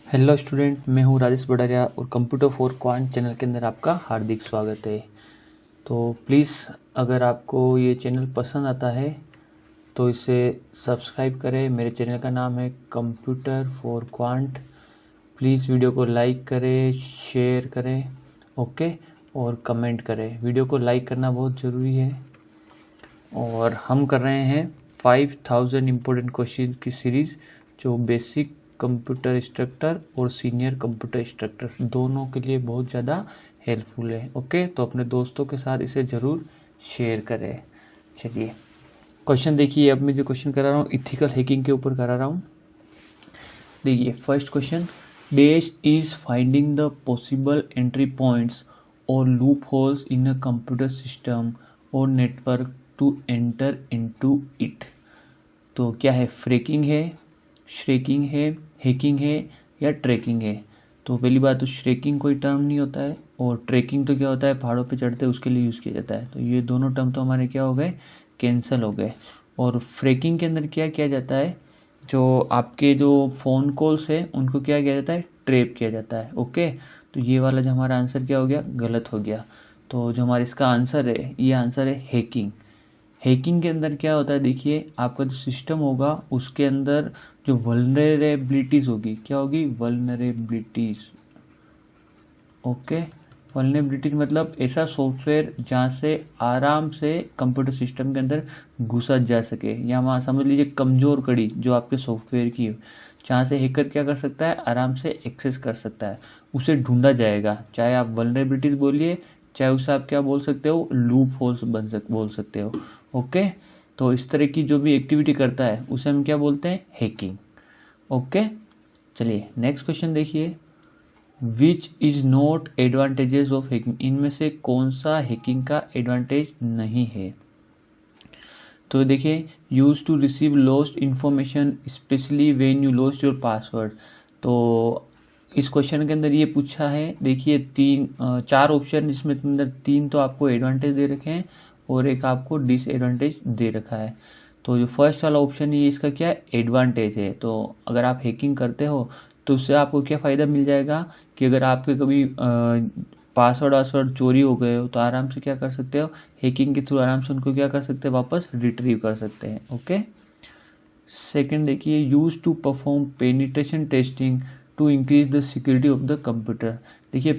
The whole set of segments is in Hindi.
हेलो स्टूडेंट, मैं हूँ राजेश बड़ारिया और कंप्यूटर फॉर क्वांट चैनल के अंदर आपका हार्दिक स्वागत है। तो प्लीज़ अगर आपको ये चैनल पसंद आता है तो इसे सब्सक्राइब करें। मेरे चैनल का नाम है computer for quant. Please video को लाइक करें, शेयर करें, ओके, और कमेंट करें। वीडियो को लाइक करना बहुत ज़रूरी है। और हम कर रहे हैं 5000 इम्पोर्टेंट क्वेश्चन की सीरीज़, जो बेसिक कंप्यूटर इंस्ट्रक्टर और सीनियर कंप्यूटर इंस्ट्रक्टर दोनों के लिए बहुत ज़्यादा हेल्पफुल है। ओके, तो अपने दोस्तों के साथ इसे ज़रूर शेयर करें। चलिए क्वेश्चन देखिए। अब मैं जो क्वेश्चन करा रहा हूँ इथिकल हैकिंग के ऊपर करा रहा हूँ। देखिए first question, dash is finding the possible entry points और loophole in a computer system और network to enter into it. तो क्या है, फ्रेकिंग है, श्रेकिंग है, हैकिंग है या ट्रैकिंग है? तो पहली बात तो श्रेकिंग कोई टर्म नहीं होता है, और ट्रैकिंग तो क्या होता है, पहाड़ों पे चढ़ते उसके लिए यूज़ किया जाता है। तो ये दोनों टर्म तो हमारे क्या हो गए, कैंसिल हो गए। और फ्रेकिंग के अंदर क्या किया जाता है, जो आपके जो फ़ोन कॉल्स है उनको क्या किया जाता है, ट्रैप किया जाता है। ओके, तो ये वाला जो हमारा आंसर क्या हो गया, गलत हो गया। तो जो हमारा इसका आंसर है, ये आंसर है हैकिंग। हैकिंग के अंदर क्या होता है, देखिए आपका जो सिस्टम होगा उसके अंदर जो वल्नरेबिलिटीज़ होगी, क्या होगी, वल्नरेबिलिटीज़। ओके, वल्नरेबिलिटीज मतलब ऐसा सॉफ्टवेयर जहाँ से आराम से कंप्यूटर सिस्टम के अंदर घुसा जा सके, या वहाँ समझ लीजिए कमज़ोर कड़ी जो आपके सॉफ्टवेयर की है, जहाँ से हैकर क्या कर सकता है, आराम से एक्सेस कर सकता है, उसे ढूंढा जाएगा। चाहे आप वल्नरेबिलिटीज़ बोलिए, चाहे उसे आप क्या बोल सकते हो, लूप होल्स बोल सकते हो। ओके, तो इस तरह की जो भी एक्टिविटी करता है उसे हम क्या बोलते हैं, हैकिंग। ओके, चलिए नेक्स्ट क्वेश्चन देखिए। Which is not advantages of hacking, इनमें से कौन सा हैकिंग का एडवांटेज नहीं है? तो देखिए, use to receive lost information specially when you lost your password. तो इस क्वेश्चन के अंदर ये पूछा है, देखिए चार ऑप्शन, जिसमें अंदर तीन तो आपको एडवांटेज दे रखे हैं और एक आपको डिसएडवांटेज दे रखा है। तो जो फर्स्ट वाला ऑप्शन है ये इसका क्या है, एडवांटेज है। तो अगर आप हैकिंग करते हो तो उससे आपको क्या फ़ायदा मिल जाएगा कि अगर आपके कभी पासवर्ड चोरी हो गए हो तो आराम से क्या कर सकते हो, हैकिंग के थ्रू आराम से उनको क्या कर सकते हैं, वापस रिट्रीव कर सकते हैं। ओके, सेकंड देखिए, use to perform penetration testing to increase the security of the computer. देखिए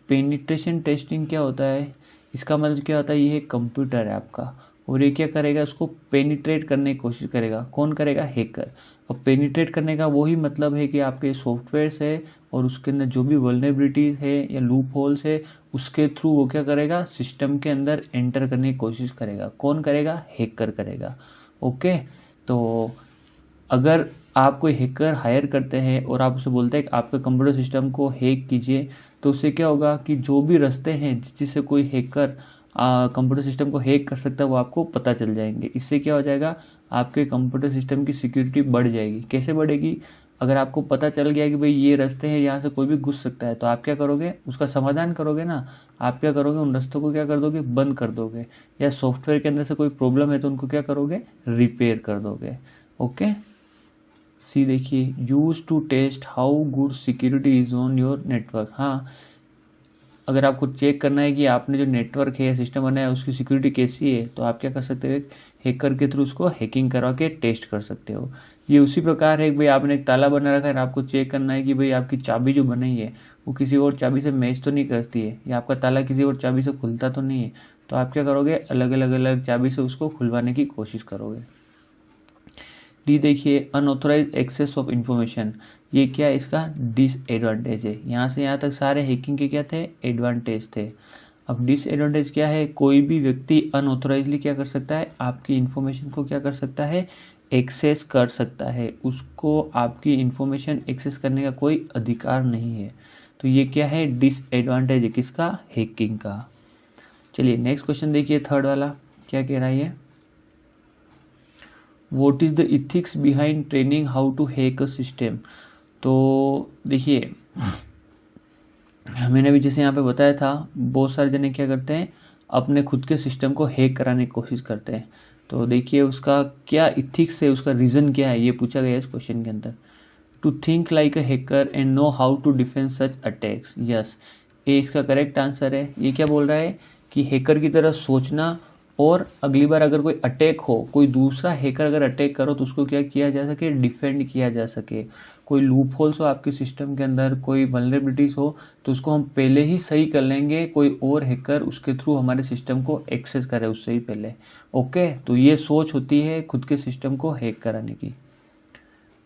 पेनिट्रेशन टेस्टिंग क्या होता है, इसका मतलब क्या होता है, ये कंप्यूटर है आपका और ये क्या करेगा, उसको पेनिट्रेट करने की कोशिश करेगा। कौन करेगा, हैकर। अब पेनिट्रेट करने का वही मतलब है कि आपके सॉफ्टवेयर्स है और उसके अंदर जो भी वल्नरेबिलिटीज है या लूप होल्स है उसके थ्रू वो क्या करेगा, सिस्टम के अंदर एंटर करने की कोशिश करेगा। कौन करेगा, हैकर करेगा। ओके, तो अगर आप कोई हैकर हायर करते हैं और आप उसे बोलते हैं कि आपके कंप्यूटर सिस्टम को हैक कीजिए, तो उससे क्या होगा कि जो भी रास्ते हैं जिससे कोई हैकर कंप्यूटर सिस्टम को हैक कर सकता है वो आपको पता चल जाएंगे। इससे क्या हो जाएगा, आपके कंप्यूटर सिस्टम की सिक्योरिटी बढ़ जाएगी। कैसे बढ़ेगी, अगर आपको पता चल गया कि भाई ये रास्ते हैं यहाँ से कोई भी घुस सकता है, तो आप क्या करोगे, उसका समाधान करोगे ना। आप क्या करोगे, उन रास्तों को क्या कर दोगे, बंद कर दोगे, या सॉफ्टवेयर के अंदर से कोई प्रॉब्लम है तो उनको क्या करोगे, रिपेयर कर दोगे। ओके, सी देखिए, use to test how good security is on your network. हाँ, अगर आपको चेक करना है कि आपने जो नेटवर्क है या सिस्टम बनाया है उसकी सिक्योरिटी कैसी है, तो आप क्या कर सकते हो, हैकर के थ्रू उसको हैकिंग करवा के टेस्ट कर सकते हो। ये उसी प्रकार है कि भाई आपने एक ताला बना रखा है, आपको चेक करना है कि भाई आपकी चाबी जो बनाई है वो किसी और चाबी से मैच तो नहीं करती है, या आपका ताला किसी और चाबी से खुलता तो नहीं है। तो आप क्या करोगे, अलग चाबी से उसको खुलवाने की कोशिश करोगे। डी देखिए, अनऑथोराइज एक्सेस ऑफ इंफॉर्मेशन, ये क्या है, इसका डिसएडवांटेज है। यहाँ से यहाँ तक सारे हैकिंग के क्या थे, एडवांटेज थे। अब डिसएडवांटेज क्या है, कोई भी व्यक्ति अनऑथोराइजली क्या कर सकता है, आपकी इन्फॉर्मेशन को क्या कर सकता है, एक्सेस कर सकता है। उसको आपकी इन्फॉर्मेशन एक्सेस करने का कोई अधिकार नहीं है। तो ये क्या है, डिसएडवांटेज है किसका, हैकिंग का। चलिए नेक्स्ट क्वेश्चन देखिए, थर्ड वाला क्या कह रहा है, what is the ethics behind training how to hack a system. तो देखिए मैंने भी जैसे यहाँ पे बताया था, बहुत सारे जने क्या करते हैं, अपने खुद के सिस्टम को हैक कराने की कोशिश करते हैं। तो देखिए उसका क्या इथिक्स है, उसका रीज़न क्या है, ये पूछा गया है इस क्वेश्चन के अंदर। To think like a hacker and know how to defend such attacks. Yes, ये इसका करेक्ट आंसर है। ये क्या बोल रहा है कि हैकर की तरह सोचना और अगली बार अगर कोई अटैक हो, कोई दूसरा हैकर अगर अटैक करो तो उसको क्या किया जा सके, डिफेंड किया जा सके। कोई लूप होल्स हो आपके सिस्टम के अंदर, कोई वल्नरेबिलिटीज हो, तो उसको हम पहले ही सही कर लेंगे, कोई और हैकर उसके थ्रू हमारे सिस्टम को एक्सेस करे उससे ही पहले। ओके, तो ये सोच होती है खुद के सिस्टम को हैक कराने की।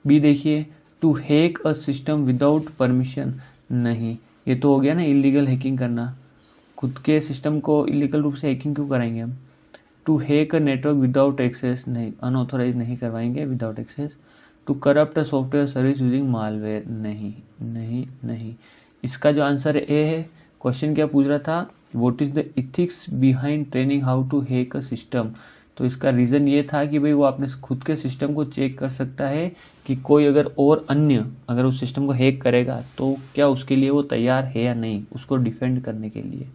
बी देखिए, to hack a system without permission. नहीं, ये तो हो गया ना इलीगल हैकिंग करना। खुद के सिस्टम को इलीगल रूप से हैकिंग क्यों कराएंगे हम। To hack a network without access, नहीं, अनऑथोराइज नहीं करवाएंगे without access. To corrupt a software service using malware, नहीं नहीं नहीं। इसका जो आंसर ए है, क्वेश्चन क्या पूछ रहा था, what is the ethics behind training how to hack a system. तो इसका रीज़न ये था कि भाई वो अपने खुद के सिस्टम को चेक कर सकता है कि कोई अगर और अन्य अगर उस सिस्टम को हैक करेगा तो क्या उसके लिए वो तैयार है या नहीं, उसको डिफेंड करने के लिए।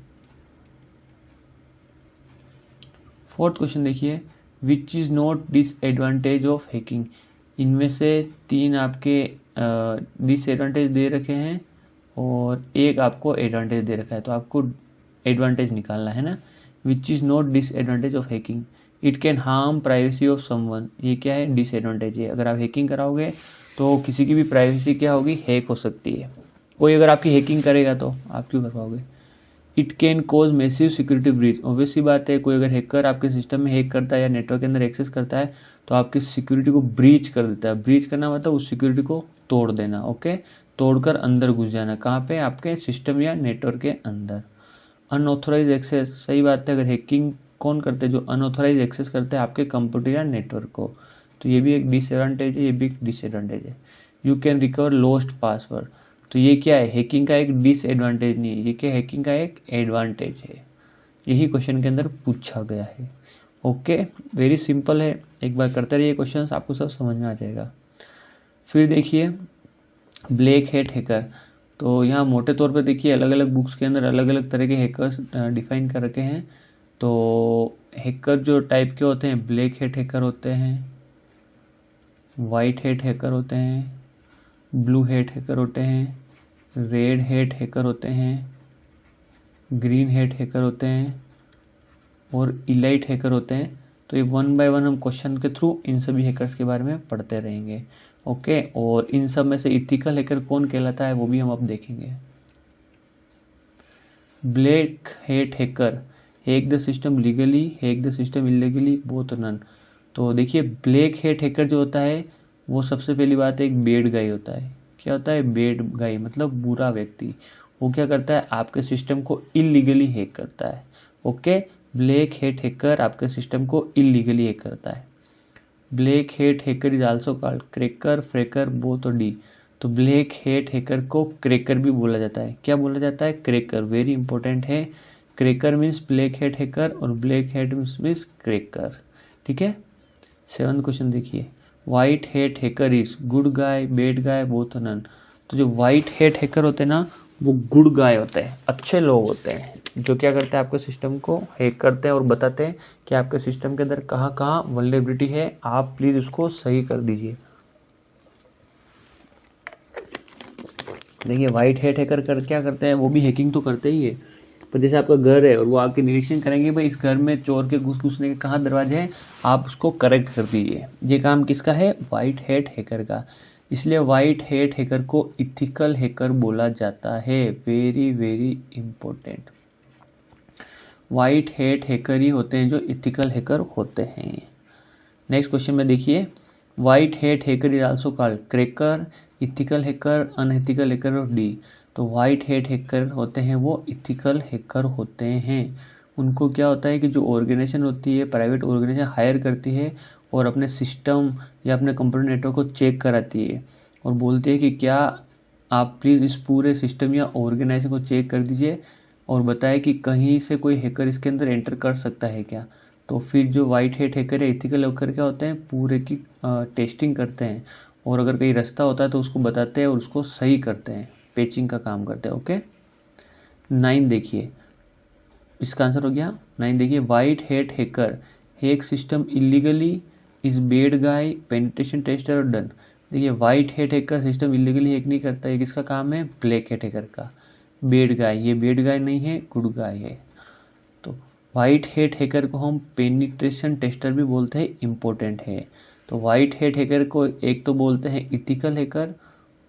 फोर्थ क्वेश्चन देखिए, which is not disadvantage of hacking. इनमें से 3 आपके डिसएडवांटेज दे रखे हैं और एक आपको एडवांटेज दे रखा है, तो आपको एडवांटेज निकालना है ना। Which is not disadvantage of hacking, it can harm privacy of someone. ये क्या है, डिसएडवांटेज है। अगर आप हैकिंग कराओगे तो किसी की भी प्राइवेसी क्या होगी, हैक हो सकती है। कोई अगर आपकी हैकिंग करेगा तो आप क्यों कर पाओगे। It can cause massive security breach, obvious सी बात है, कोई अगर हैकर आपके सिस्टम में हैक करता है या नेटवर्क के अंदर एक्सेस करता है तो आपकी सिक्योरिटी को ब्रीच कर देता है। ब्रीच करना मतलब उस सिक्योरिटी को तोड़ देना। ओके, तोड़कर अंदर घुस जाना, कहाँ पे, आपके सिस्टम या नेटवर्क के अंदर। अनऑथोराइज एक्सेस, सही बात है, अगर हैकिंग कौन करते हैं, जो अनऑथोराइज एक्सेस करते हैं आपके कंप्यूटर या नेटवर्क को, तो ये भी एक डिसएडवांटेज है, ये भी एक डिसएडवांटेज है। You can recover lost password, तो ये क्या है, हैकिंग का एक डिसएडवांटेज नहीं है, ये क्या हैकिंग का एक एडवांटेज है। यही क्वेश्चन के अंदर पूछा गया है। ओके, वेरी सिंपल है, एक बार करते रहिए क्वेश्चंस, आपको सब समझ में आ जाएगा। फिर देखिए ब्लैक हैट हैकर, तो यहाँ मोटे तौर पे देखिए अलग अलग बुक्स के अंदर अलग अलग तरह के हैकर्स डिफाइन कर रखे हैं। तो हैकर जो टाइप के होते हैं, ब्लैक हैट हैकर होते हैं, वाइट हैट हैकर होते हैं, ब्लू हैट हैकर होते हैं, रेड हैट हैकर होते हैं, ग्रीन हैट हैकर होते हैं और इलाइट हैकर होते हैं। तो ये 1 बाय 1 हम क्वेश्चन के थ्रू इन सभी हैकर्स के बारे में पढ़ते रहेंगे। ओके, और इन सब में से इथिकल हैकर कौन कहलाता है वो भी हम अब देखेंगे। Black hat hacker, hack the system legally, hack the system illegally, both none. तो देखिए ब्लैक हैट हैकर जो होता है वो सबसे पहली बात एक बेड गाय होता है। क्या होता है, बेड गाय मतलब बुरा व्यक्ति। वो क्या करता है, आपके सिस्टम को इलीगली हैक करता है। ओके, ब्लैक हैट हैकर आपके सिस्टम को इलीगली हैक करता है। Black hat hacker is also called cracker, fracker, both और डी। तो ब्लैक हैट हैकर को क्रैकर भी बोला जाता है। क्या बोला जाता है, क्रैकर, वेरी इंपॉर्टेंट है। Cracker means black hat hacker और ब्लैक हैट मीन्स क्रैकर। ठीक है। 7th क्वेश्चन देखिए, white hat hacker is good guy, bad guy, both none. तो जो वाइट हैट हैकर होते हैं ना वो गुड गाय होते हैं, अच्छे लोग होते हैं, जो क्या करते हैं आपके सिस्टम को हैक करते हैं और बताते हैं कि आपके सिस्टम के अंदर कहाँ कहाँ वल्नरेबिलिटी है, आप प्लीज उसको सही कर दीजिए। देखिए वाइट हैट हैकर क्या करते हैं, वो भी हैकिंग तो करते ही है, पर जैसे आपका घर है और वो आके निरीक्षण करेंगे भाई इस घर में चोर के घुसने के कहाँ दरवाजे हैं, आप उसको करेक्ट कर दीजिए। ये काम किसका है, वाइट हैट हैकर का। इसलिए वाइट हैट हैकर को इथिकल हैकर बोला जाता है। Very very important, white hat hacker ही होते हैं जो इथिकल हैकर होते हैं। नेक्स्ट क्वेश्चन में देखिए, white hat hacker is also called cracker, ethical hacker, unethical hacker और डी। तो वाइट हैट हैकर होते हैं वो इथिकल हैकर होते हैं। उनको क्या होता है कि जो ऑर्गेनाइजेशन होती है, प्राइवेट ऑर्गेनाइजेशन हायर करती है और अपने सिस्टम या अपने कंप्यूटर नेटवर्क को चेक कराती है और बोलती है कि क्या आप प्लीज़ इस पूरे सिस्टम या ऑर्गेनाइजेशन को चेक कर दीजिए और बताएं कि कहीं से कोई हैकर इसके अंदर एंटर कर सकता है क्या। तो फिर जो वाइट हैट हैकर है, इथिकल हैकर क्या होते हैं, पूरे की टेस्टिंग करते हैं और अगर कहीं रास्ता होता है तो उसको बताते हैं और उसको सही करते हैं, पेचिंग का काम करते हैं। ओके। 9 देखिए, इसका आंसर हो गया 9 देखिए, white hat hacker hack system illegally, is bed guy, penetration tester और डन। देखिए white hat hacker system illegally hack नहीं करता, ये किसका काम है, ब्लैक हैट हैकर का। बेड गाय, ये बेड गाय नहीं है, गुड गाय है। तो वाइट हैट हैकर को हम पेनिट्रेशन टेस्टर भी बोलते हैं, इम्पोर्टेंट है। तो वाइट हैट हैकर को एक तो बोलते हैं इथिकल हैकर,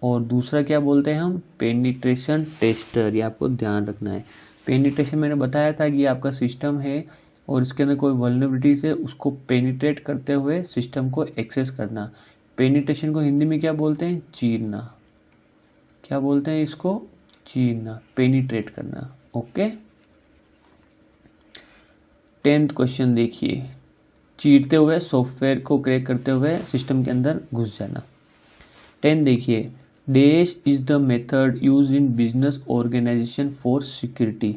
और दूसरा क्या बोलते हैं हम, पेनिट्रेशन टेस्टर। ये आपको ध्यान रखना है। पेनिट्रेशन मैंने बताया था कि ये आपका सिस्टम है और इसके अंदर कोई वल्नरेबिलिटीज है, उसको पेनिट्रेट करते हुए सिस्टम को एक्सेस करना। पेनिट्रेशन को हिंदी में क्या बोलते हैं, चीरना। क्या बोलते हैं इसको, चीरना, पेनिट्रेट करना। ओके। 10th क्वेश्चन देखिए, चीरते हुए, सॉफ्टवेयर को क्रैक करते हुए सिस्टम के अंदर घुस जाना। 10 देखिए, dash is the method use in business organisation for security,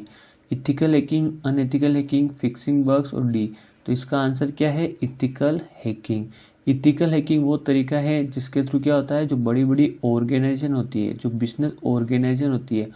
ethical hacking, unethical hacking, fixing bugs और डी। तो इसका आंसर क्या है, इथिकल हैकिंग। इथिकल हैकिंग वो तरीका है जिसके थ्रू क्या होता है, जो बड़ी बड़ी ऑर्गेनाइजेशन होती है, जो बिजनेस ऑर्गेनाइजेशन होती है,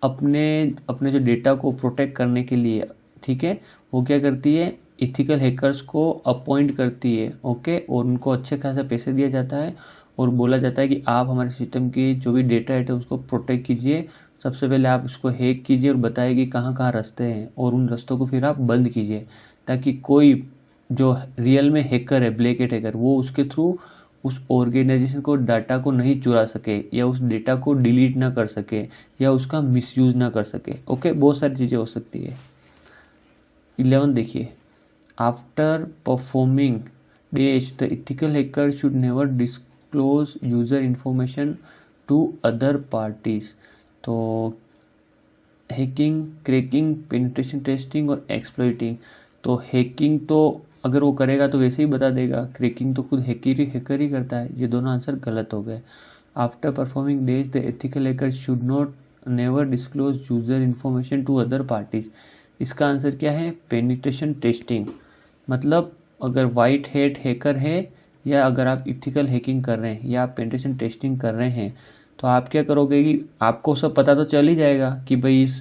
अपने अपने जो डेटा को प्रोटेक्ट करने के लिए, ठीक है, वो क्या करती है, इथिकल हैकर्स को अपॉइंट करती है। ओके। और उनको अच्छे खासा पैसे दिया जाता है और बोला जाता है कि आप हमारे सिस्टम की जो भी डेटा है उसको प्रोटेक्ट कीजिए। सबसे पहले आप उसको हैक कीजिए और बताइए कि कहाँ कहाँ रास्ते हैं, और उन रास्तों को फिर आप बंद कीजिए, ताकि कोई जो रियल में हैकर है, ब्लैक हैट हैकर, वो उसके थ्रू उस ऑर्गेनाइजेशन को डाटा को नहीं चुरा सके, या उस डेटा को डिलीट ना कर सके, या उसका मिसयूज ना कर सके। ओके। बहुत सारी चीज़ें हो सकती है। 11 देखिए, after performing dash the ethical hacker should never disclose user information to other parties. तो हैकिंग, क्रैकिंग, पेनिट्रेशन टेस्टिंग और एक्सप्लॉइटिंग। तो हैकिंग तो अगर वो करेगा तो वैसे ही बता देगा, क्रैकिंग तो खुद हैकर ही करता है। ये दोनों आंसर गलत हो गए। After performing dash the ethical hacker should not never disclose user information to other parties. इसका आंसर क्या है, पेनिट्रेशन टेस्टिंग। मतलब अगर वाइट हैट हैकर है, या अगर आप इथिकल हैकिंग कर रहे हैं, या आप पेनिट्रेशन टेस्टिंग कर रहे हैं, तो आप क्या करोगे कि आपको सब पता तो चल ही जाएगा कि भाई इस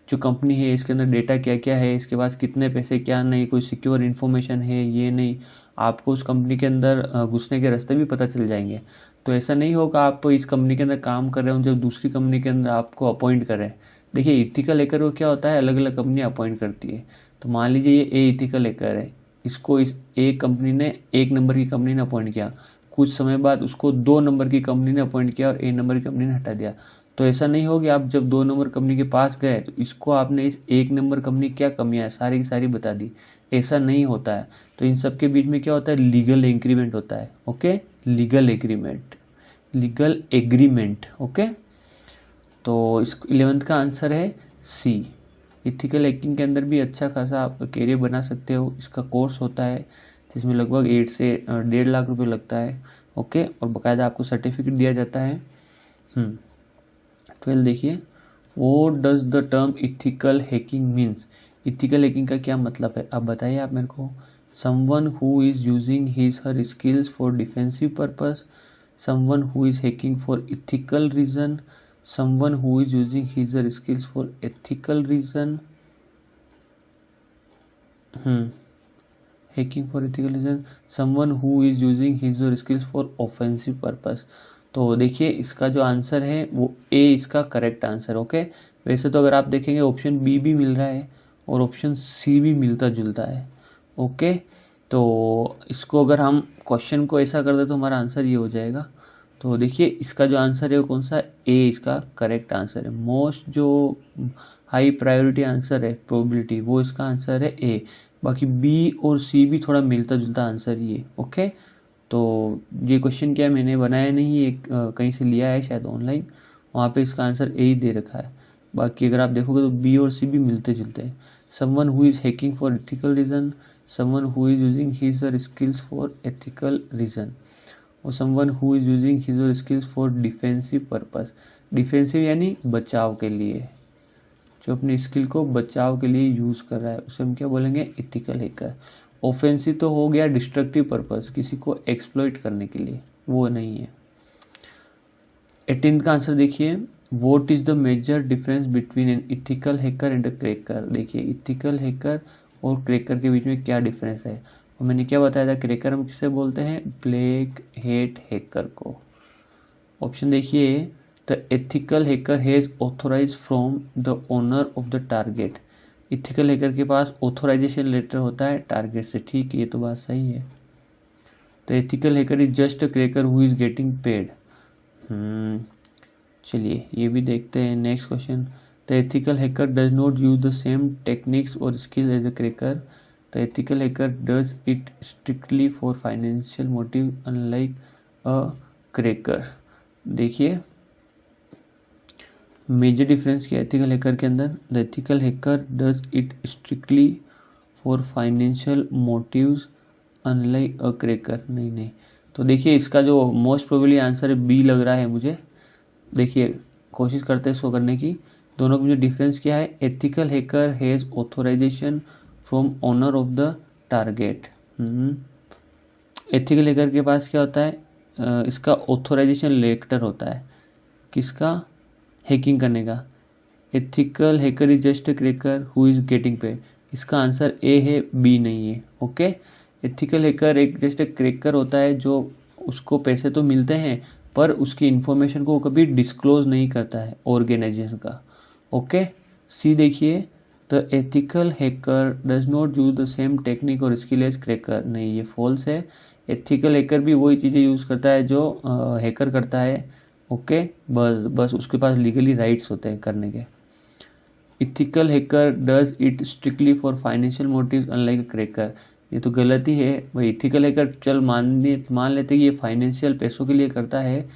जो कंपनी है इसके अंदर डेटा क्या क्या है, इसके पास कितने पैसे, क्या नहीं, कोई सिक्योर इन्फॉर्मेशन है ये नहीं। आपको उस कंपनी के अंदर घुसने के रास्ते भी पता चल जाएंगे। तो ऐसा नहीं होगा आप इस कंपनी के अंदर काम कर रहे हो जब दूसरी कंपनी के अंदर आपको अपॉइंट करें। देखिए इथिकल हैकर को क्या होता है, अलग अलग कंपनी अपॉइंट करती है। तो मान लीजिए ये ए इथिकल हैकर है, इसको इस एक कंपनी ने, एक नंबर की कंपनी ने अपॉइंट किया, कुछ समय बाद उसको 2 नंबर की कंपनी ने अपॉइंट किया और ए नंबर की कंपनी ने हटा दिया। तो ऐसा नहीं हो कि आप जब 2 नंबर कंपनी के पास गए तो इसको आपने इस 1 नंबर कंपनी क्या कमियां है सारी की सारी बता दी। ऐसा नहीं होता है। तो इन सब के बीच में क्या होता है, लीगल एग्रीमेंट होता है। Okay, legal agreement, legal agreement. Okay. तो इस 11th का आंसर है सी। इथिकल हैकिंग के अंदर भी अच्छा खासा आप कैरियर बना सकते हो। इसका कोर्स होता है जिसमें लगभग 8 से 1.5 लाख रुपए लगता है। ओके। और बाकायदा आपको सर्टिफिकेट दिया जाता है। 12 देखिए, what does the term ethical hacking means. Ethical hacking का क्या मतलब है, अब बताइए आप मेरे को। Someone who is using his her skills for defensive purpose, someone who is hacking for ethical reason, someone who is using his or her skills for ethical reason, hacking for ethical reason, someone who is using his or her skills for offensive purpose। तो देखिए इसका जो आंसर है वो ए इसका करेक्ट आंसर। ओके। वैसे तो अगर आप देखेंगे ऑप्शन बी भी मिल रहा है और ऑप्शन सी भी मिलता जुलता है। ओके। तो इसको अगर हम क्वेश्चन को ऐसा कर दे तो हमारा आंसर ये हो जाएगा। तो देखिए इसका जो आंसर है वो कौन सा, ए इसका करेक्ट आंसर है। मोस्ट जो हाई प्रायोरिटी आंसर है प्रोबेबिलिटी, वो इसका आंसर है ए। बाकी बी और सी भी थोड़ा मिलता जुलता आंसर ही है। ओके। तो ये क्वेश्चन क्या मैंने बनाया नहीं, एक कहीं से लिया है शायद ऑनलाइन, वहाँ पे इसका आंसर ए ही दे रखा है। बाकी अगर आप देखोगे तो बी और सी भी मिलते जुलते हैं। Someone who is hacking for ethical reason, someone who is using his और स्किल्स फॉर एथिकल रीज़न, और someone who is using his और skills for defensive purpose. Defensive यानी बचाव के लिए, जो अपनी स्किल को बचाव के लिए यूज़ कर रहा है उसे हम क्या बोलेंगे, इथिकल हैकर। ऑफेंसिव तो हो गया डिस्ट्रक्टिव पर्पस, किसी को एक्सप्लॉइट करने के लिए, वो नहीं है। 18th का आंसर देखिए, what is the major difference between an ethical hacker and a cracker. देखिए इथिकल हैकर और क्रैकर के बीच में क्या डिफरेंस है। और मैंने क्या बताया था, क्रैकर हम किसे बोलते हैं, ब्लैक हैट हैकर को। ऑप्शन देखिए, the ethical hacker has authorise from the owner of the target. Ethical hacker के पास ऑथोराइजेशन लेटर होता है टारगेट से, ठीक है, ये तो बात सही है। The ethical hacker is just a cracker who is getting paid. चलिए ये भी देखते हैं। Next question, the ethical hacker does not use the same techniques और skill as a cracker. The ethical hacker does it strictly for financial motive unlike a cracker. देखिए मेजर डिफरेंस क्या है एथिकल हैकर के अंदर। The ethical hacker does it strictly for financial motives unlike a cracker. नहीं, तो देखिए इसका जो मोस्ट प्रोबेबली आंसर है बी लग रहा है मुझे। देखिए कोशिश करते हैं इसको करने की। दोनों में जो डिफरेंस क्या है, ethical hacker has authorisation from owner of the target. Ethical hacker के पास क्या होता है, इसका ऑथोराइजेशन लेटर होता है, किसका, हैकिंग करने का। Ethical hacker is just a cracker who is getting paid. इसका आंसर ए है, बी नहीं है। ओके, एथिकल हैकर एक जस्ट अ क्रैकर होता है जो उसको पैसे तो मिलते हैं पर उसकी इंफॉर्मेशन को कभी डिस्क्लोज नहीं करता है ऑर्गेनाइजेशन का। ओके, सी देखिए, the ethical hacker does not use the same technique और स्किल एज क्रैकर। नहीं, ये फॉल्स है। एथिकल हैकर भी वही चीज़ें यूज़ करता है जो हैकर करता है। ओके, बस उसके पास लीगली राइट्स होते हैं करने के। Ethical hacker does it strictly for financial motives unlike a cracker. ये तो गलत ही है भाई। इथिकल हैकर चल मान लेते कि ये फाइनेंशियल पैसों के लिए करता है,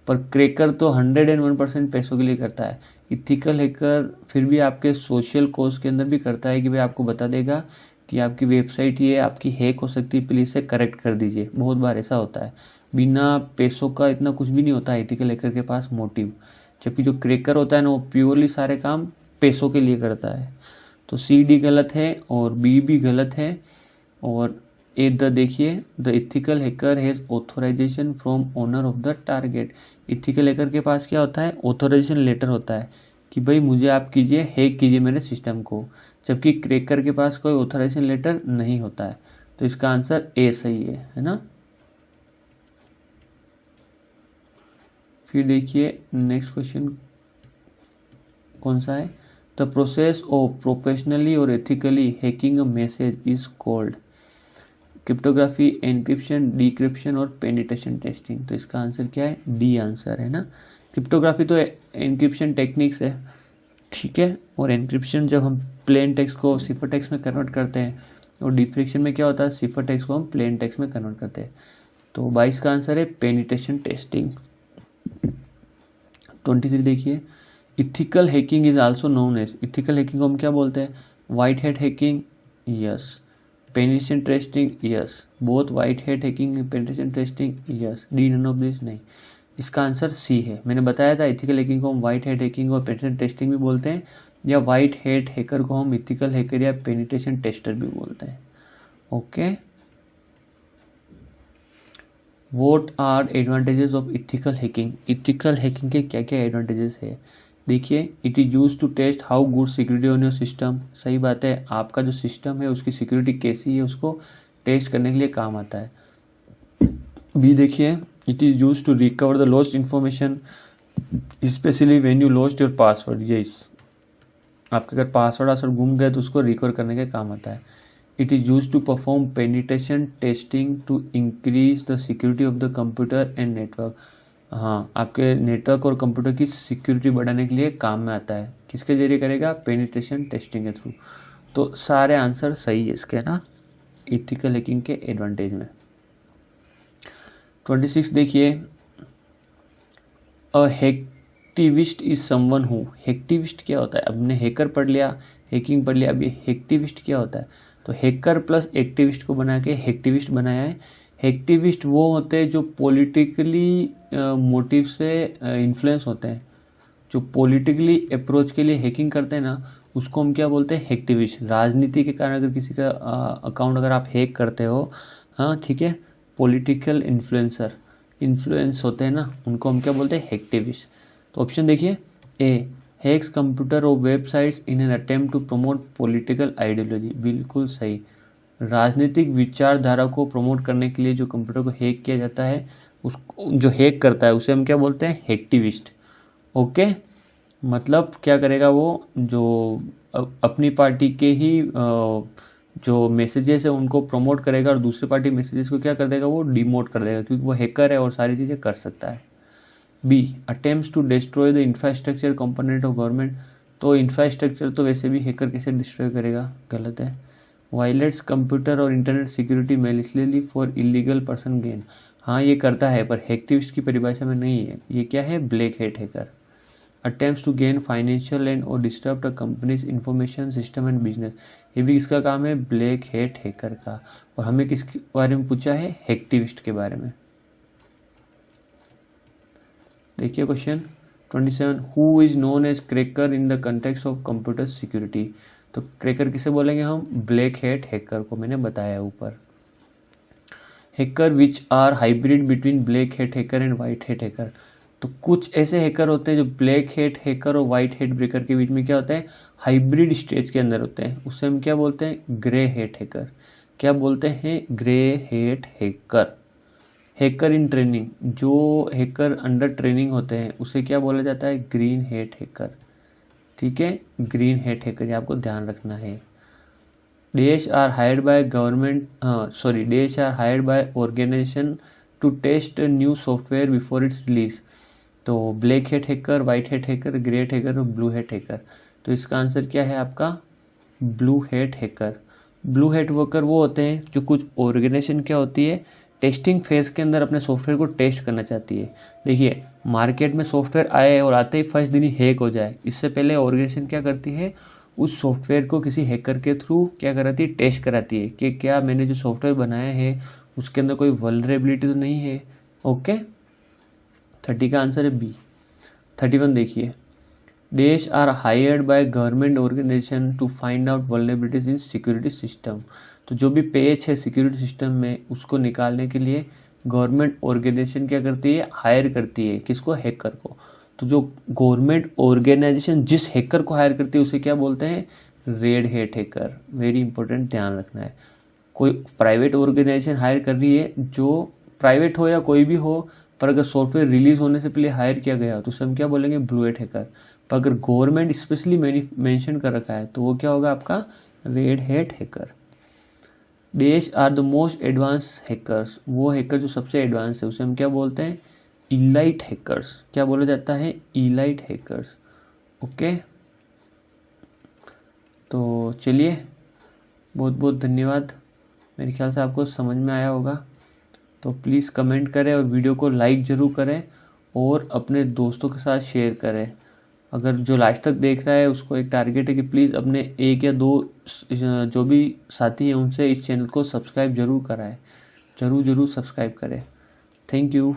पर क्रैकर तो 101% पैसों के लिए करता है। इथिकल हैकर फिर भी आपके सोशल कोज के अंदर भी करता है कि भाई आपको बता देगा कि आपकी वेबसाइट ये आपकी हैक हो सकती है, प्लीज़ इसे करेक्ट कर दीजिए। बहुत बार ऐसा होता है, बिना पैसों का इतना कुछ भी नहीं होता है एथिकल हैकर के पास मोटिव। जबकि जो क्रैकर होता है ना, वो प्योरली सारे काम पैसों के लिए करता है। तो सी डी गलत है और बी भी गलत है। और ए द देखिए, the ethical hacker has authorisation from owner of the target. Ethical hacker के पास क्या होता है, ऑथोराइजेशन लेटर होता है कि भाई मुझे आप कीजिए, हैक कीजिए मेरे सिस्टम को। जबकि क्रैकर के पास कोई ऑथोराइजेशन लेटर नहीं होता है। तो इसका आंसर ए सही है ना। फिर देखिए नेक्स्ट क्वेश्चन कौन सा है, द प्रोसेस ऑफ प्रोफेशनली और ethically hacking a message is called. Cryptography, encryption, decryption और पेनिट्रेशन टेस्टिंग। तो इसका आंसर क्या है, डी आंसर है ना। क्रिप्टोग्राफी तो एनक्रिप्शन टेक्निक्स है, ठीक है, और एनक्रिप्शन जब हम प्लेन टेक्स्ट को सिफर टेक्स्ट में कन्वर्ट करते हैं, और डिक्रिप्शन में क्या होता है, सिफर टेक्स्ट को हम प्लेन टेक्स्ट में कन्वर्ट करते हैं। तो 22 का आंसर है पेनिट्रेशन टेस्टिंग। 23 देखिए, ethical hacking is also known as. Ethical hacking को हम क्या बोलते हैं, white hat hacking, yes. Penetration testing, yes. Both white hat hacking, penetration testing, yes. D none of this, नहीं। इसका आंसर सी है। मैंने बताया था इथिकल हैकिंग को हम वाइट हैट हैकिंग और पेनिट्रेशन टेस्टिंग भी बोलते हैं, या वाइट हैट हैकर को हम इथिकल हैकर या पेनिट्रेशन टेस्टर भी बोलते हैं। Okay, what are advantages of ethical hacking. Ethical hacking के क्या क्या एडवांटेजेस है, देखिए, it is use to test how good security on your system. सही बात है, आपका जो सिस्टम है उसकी सिक्योरिटी कैसी है उसको टेस्ट करने के लिए काम आता है। बी देखिए, it is use to recover the lost information specially when you lost your password. Yes, आपके अगर पासवर्ड गुम गए तो उसको रिकवर करने के काम आता है। It is use to perform penetration testing to increase the security of the computer and network. हाँ, आपके नेटवर्क और कंप्यूटर की सिक्योरिटी बढ़ाने के लिए काम में आता है। किसके जरिए करेगा, पेनिट्रेशन टेस्टिंग के थ्रू। तो सारे आंसर सही है इसके ना, इथिकल हैकिंग के एडवांटेज में। 26 देखिए, a hacktivist is someone who. Hacktivist क्या होता है, अब हमने हैकर पढ़ लिया, हैकिंग पढ़ लिया, अब ये हैक्टिविस्ट क्या होता है। तो हैकर प्लस एक्टिविस्ट को बना के हैक्टिविस्ट बनाया है। हैक्टिविस्ट वो होते हैं जो पॉलिटिकली मोटिव से इन्फ्लुएंस होते हैं, जो पॉलिटिकली अप्रोच के लिए हैकिंग करते हैं ना, उसको हम क्या बोलते हैं, हैक्टिविस्ट। राजनीति के कारण अगर किसी का अकाउंट अगर आप हैक करते हो, हाँ ठीक है, पॉलिटिकल इन्फ्लुएंस होते हैं ना, उनको हम क्या बोलते हैं, हैक्टिविस्ट। तो ऑप्शन देखिए, ए हैक्स कंप्यूटर और websites in an attempt to promote political ideology. बिल्कुल सही, राजनीतिक विचारधारा को प्रमोट करने के लिए जो कंप्यूटर को हैक किया जाता है उसको जो हैक करता है उसे हम क्या बोलते हैं, हैक्टिविस्ट। ओके, मतलब क्या करेगा वो, जो अपनी पार्टी के ही जो मैसेजेस है उनको प्रमोट करेगा और दूसरी पार्टी मैसेजेस को क्या कर देगा, वो डिमोट कर देगा, क्योंकि वो हैकर है और सारी चीज़ें कर सकता है। B, attempts to destroy the infrastructure component of government. तो इंफ्रास्ट्रक्चर तो वैसे भी हैकर कैसे डिस्ट्रॉय करेगा, गलत है। वायलेट्स कंप्यूटर और internet security maliciously for illegal person gain. हाँ ये करता है, पर हैक्टिविस्ट की परिभाषा में नहीं है। ये क्या है, black hat hacker. Attempts to gain financial and और disturb the companies information system and business. ये भी किसका काम है, ब्लैक हैट हैकर का। और हमें किसके बारे में पूछा है, हैक्टिविस्ट के बारे में। देखिए question 27, who is known as cracker in the context of computer security. तो क्रैकर किसे बोलेंगे हम, ब्लैक हैट हैकर को, मैंने बताया ऊपर। Hacker which are hybrid between black hat hacker and white hat hacker. तो कुछ ऐसे हैकर होते हैं जो ब्लैक हैट हैकर और वाइट हैट ब्रेकर के बीच में क्या होता है, हाइब्रिड स्टेज के अंदर होते हैं। उससे हम क्या बोलते हैं, ग्रे हैट हैकर। क्या बोलते हैं, grey hat hacker. Hacker in training, जो हैकर अंडर ट्रेनिंग होते हैं उसे क्या बोला जाता है, ग्रीन हैट हैकर। ठीक है, ग्रीन हैट हैकर, ये आपको ध्यान रखना है। Dash are hired by government, dash are hired by organisation to test new software before its release. तो black hat hacker, white hat hacker, grey hat hacker और ब्लू हैट हैकर। तो इसका आंसर क्या है आपका, blue hat hacker. Blue hat worker वो होते हैं जो कुछ ऑर्गेनाइजेशन क्या होती है, टेस्टिंग फेज के अंदर अपने सॉफ्टवेयर को टेस्ट करना चाहती है। देखिए मार्केट में सॉफ्टवेयर आए और आते ही फर्स्ट दिन ही हैक हो जाए, इससे पहले ऑर्गेनाइजेशन क्या करती है, उस सॉफ्टवेयर को किसी हैकर के थ्रू क्या कराती है, टेस्ट कराती है कि क्या मैंने जो सॉफ्टवेयर बनाया है उसके अंदर कोई वल्नरेबिलिटी तो नहीं है। ओके, 30 का आंसर है बी। 31 देखिए, dash are hired by government organisation to find out vulnerabilities in security system. तो जो भी पेज है सिक्योरिटी सिस्टम में उसको निकालने के लिए गवर्नमेंट ऑर्गेनाइजेशन क्या करती है, हायर करती है किसको, हैकर को। तो जो गवर्नमेंट ऑर्गेनाइजेशन जिस हैकर को हायर करती है उसे क्या बोलते हैं, red hat hacker. Very important, ध्यान रखना है। कोई प्राइवेट ऑर्गेनाइजेशन हायर कर रही है, जो प्राइवेट हो या कोई भी हो, पर अगर सॉफ्टवेयर रिलीज होने से पहले हायर किया गया तो उसे हम क्या बोलेंगे, ब्लू हैट हैकर। पर अगर गवर्नमेंट स्पेशली मेंशन कर रखा है तो वो क्या होगा आपका, red hat hacker. Dash are the most advance hackers. वो हैकर जो सबसे एडवांस है उसे हम क्या बोलते हैं, इलाइट हैकर्स। क्या बोला जाता है, इलाइट हैकर्स। ओके, तो चलिए बहुत बहुत धन्यवाद। मेरे ख्याल से आपको समझ में आया होगा। तो प्लीज़ कमेंट करें और वीडियो को लाइक ज़रूर करें और अपने दोस्तों के साथ शेयर करें। अगर जो लास्ट तक देख रहा है उसको एक टारगेट है कि प्लीज़ अपने 1 या 2 जो भी साथी हैं उनसे इस चैनल को सब्सक्राइब जरूर कराएं, ज़रूर सब्सक्राइब करें। Thank you.